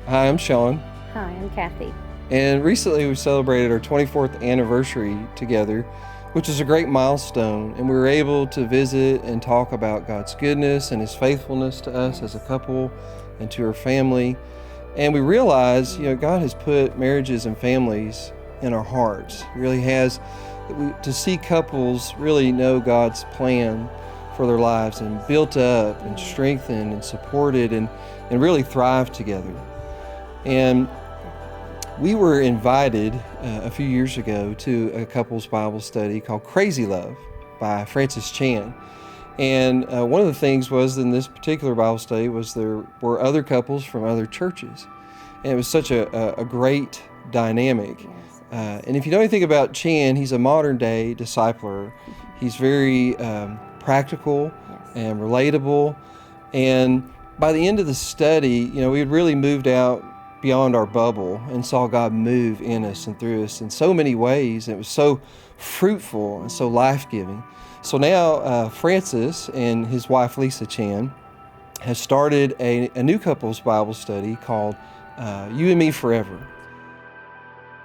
Hi, I'm Sean, Hi, I'm Kathy. and recently we celebrated our 24th anniversary together, which is a great milestone, and we were able to visit and talk about God's goodness and His faithfulness to us as a couple and to our family. And we realized, God has put marriages and families in our hearts. He really has. To see couples really know God's plan for their lives and built up and strengthened and supported and really thrive together. And we were invited a few years ago to a couples Bible study called Crazy Love by Francis Chan. And one of the things was in this particular Bible study was there were other couples from other churches. And it was such a great dynamic. And if you know anything about Chan, he's a modern day discipler. He's very practical and relatable. And by the end of the study, we had really moved out beyond our bubble and saw God move in us and through us in so many ways. It was so fruitful and so life-giving. So now Francis and his wife Lisa Chan have started a new couples Bible study called You and Me Forever.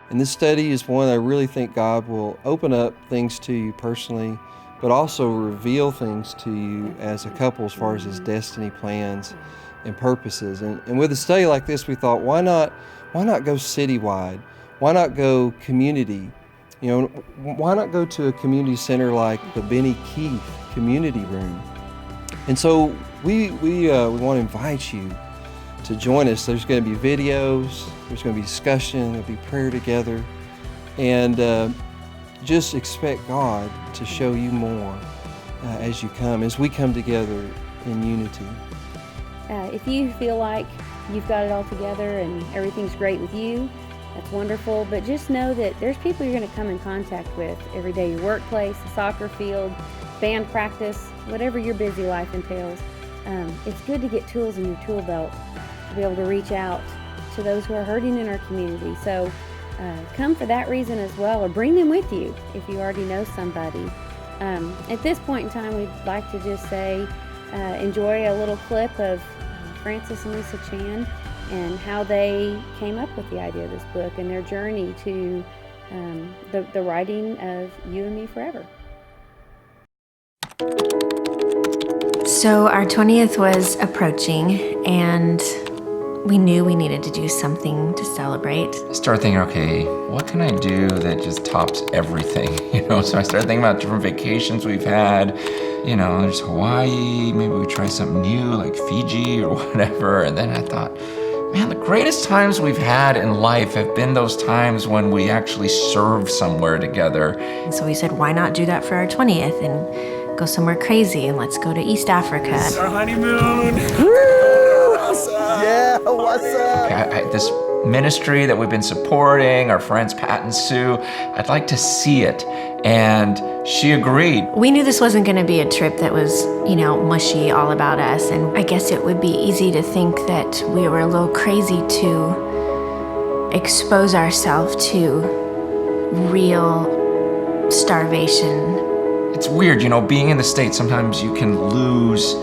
And this study is one I really think God will open up things to you personally, but also reveal things to you as a couple as far as His destiny plans and purposes. And with a study like this, we thought, why not go citywide? Why not go community? Why not go to a community center like the Benny Keith Community Room? And so we want to invite you to join us. There's going to be videos, there's going to be discussion, there'll be prayer together, and just expect God to show you more as we come together in unity. If you feel like you've got it all together and everything's great with you, that's wonderful, but just know that there's people you're going to come in contact with every day, your workplace, the soccer field, band practice, whatever your busy life entails. It's good to get tools in your tool belt to be able to reach out to those who are hurting in our community. So come for that reason as well, or bring them with you if you already know somebody. At this point in time, we'd like to just say, enjoy a little clip of Francis and Lisa Chan and how they came up with the idea of this book and their journey to the writing of You and Me Forever. So our 20th was approaching, and we knew we needed to do something to celebrate. Start thinking, okay, what can I do that just tops everything? So I started thinking about different vacations we've had. There's Hawaii, maybe we try something new like Fiji or whatever. And then I thought, man, the greatest times we've had in life have been those times when we actually serve somewhere together. And so we said, why not do that for our 20th and go somewhere crazy, and let's go to East Africa. It's our honeymoon. What's up? Yeah, what's up? This ministry that we've been supporting, our friends Pat and Sue, I'd like to see it. And she agreed. We knew this wasn't going to be a trip that was, mushy all about us. And I guess it would be easy to think that we were a little crazy to expose ourselves to real starvation. It's weird, being in the States, sometimes you can lose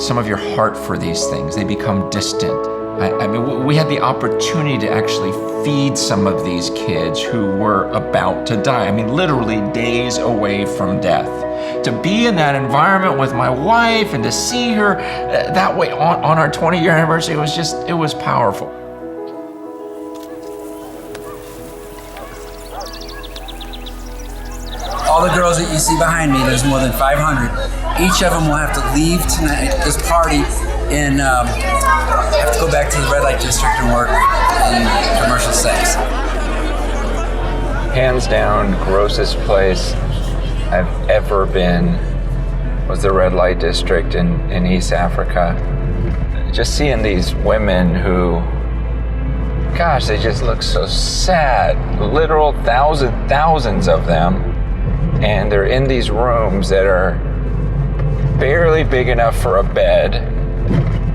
some of your heart for these things. They become distant. I mean, we had the opportunity to actually feed some of these kids who were about to die. I mean, literally days away from death. To be in that environment with my wife and to see her that way on our 20-year anniversary, it was powerful. All the girls that you see behind me, there's more than 500. Each of them will have to leave tonight, this party, and have to go back to the red light district and work in commercial sex. Hands down, grossest place I've ever been was the red light district in East Africa. Just seeing these women who, gosh, they just look so sad. Literal thousands of them. And they're in these rooms that are barely big enough for a bed.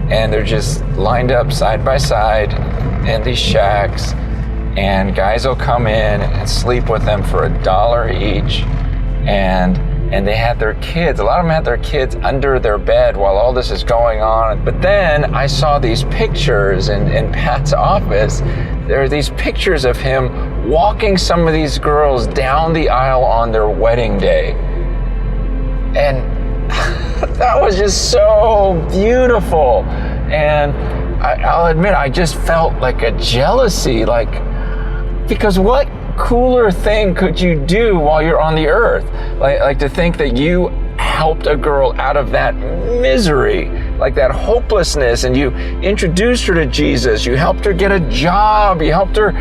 And they're just lined up side by side in these shacks. And guys will come in and sleep with them for $1 each. And and they had their kids. A lot of them had their kids under their bed while all this is going on. But then I saw these pictures in Pat's office. There are these pictures of him walking some of these girls down the aisle on their wedding day. And that was just so beautiful. And I'll admit, I just felt like a jealousy, because what cooler thing could you do while you're on the earth? Like to think that you helped a girl out of that misery, like that hopelessness, and you introduced her to Jesus, you helped her get a job, you helped her,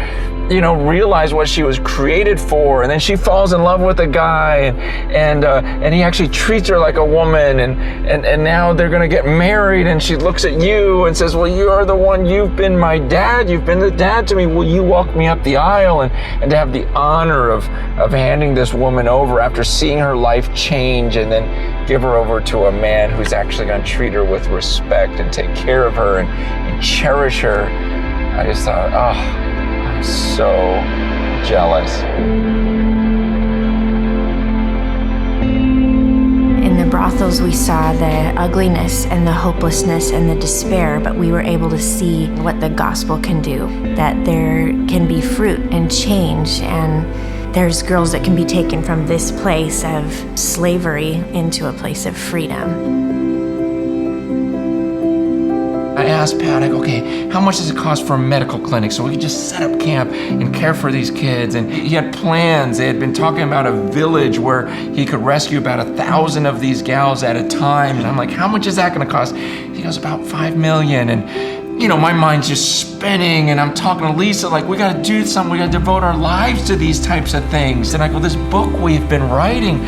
realize what she was created for, and then she falls in love with a guy, and he actually treats her like a woman, and now they're gonna get married, and she looks at you and says, well, you are the one, you've been my dad, you've been the dad to me, will you walk me up the aisle? And to have the honor of handing this woman over after seeing her life change, and then give her over to a man who's actually gonna treat her with respect and take care of her and cherish her. I just thought, I'm so jealous. In the brothels, we saw the ugliness and the hopelessness and the despair, but we were able to see what the gospel can do, that there can be fruit and change, and there's girls that can be taken from this place of slavery into a place of freedom. I asked Pat, I go, okay, how much does it cost for a medical clinic so we could just set up camp and care for these kids? And he had plans. They had been talking about a village where he could rescue about 1,000 of these gals at a time. And I'm like, how much is that gonna cost? He goes, about $5 million. And my mind's just spinning, and I'm talking to Lisa, like, we gotta do something, we gotta devote our lives to these types of things. And I go, this book we've been writing,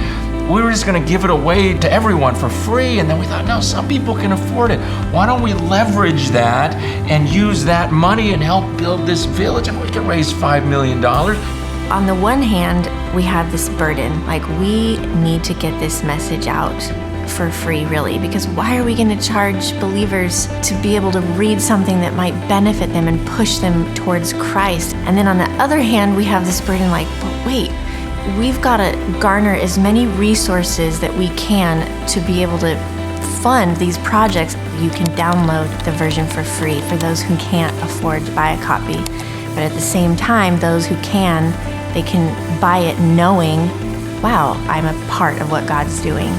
we were just gonna give it away to everyone for free, and then we thought, no, some people can afford it. Why don't we leverage that and use that money and help build this village, and we can raise $5 million. On the one hand, we have this burden, like we need to get this message out for free, really, because why are we going to charge believers to be able to read something that might benefit them and push them towards Christ? And then on the other hand, we have this burden, like, but wait, we've got to garner as many resources that we can to be able to fund these projects. You can download the version for free for those who can't afford to buy a copy. But at the same time, those who can, they can buy it knowing, wow, I'm a part of what God's doing.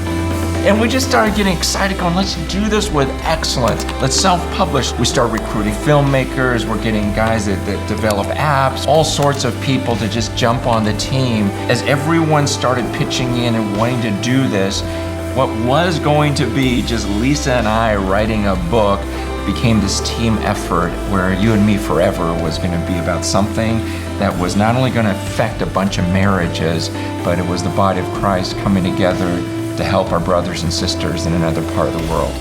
And we just started getting excited, going, let's do this with excellence. Let's self-publish. We start recruiting filmmakers. We're getting guys that develop apps, all sorts of people to just jump on the team. As everyone started pitching in and wanting to do this, what was going to be just Lisa and I writing a book became this team effort where You and Me Forever was going to be about something that was not only going to affect a bunch of marriages, but it was the body of Christ coming together to help our brothers and sisters in another part of the world.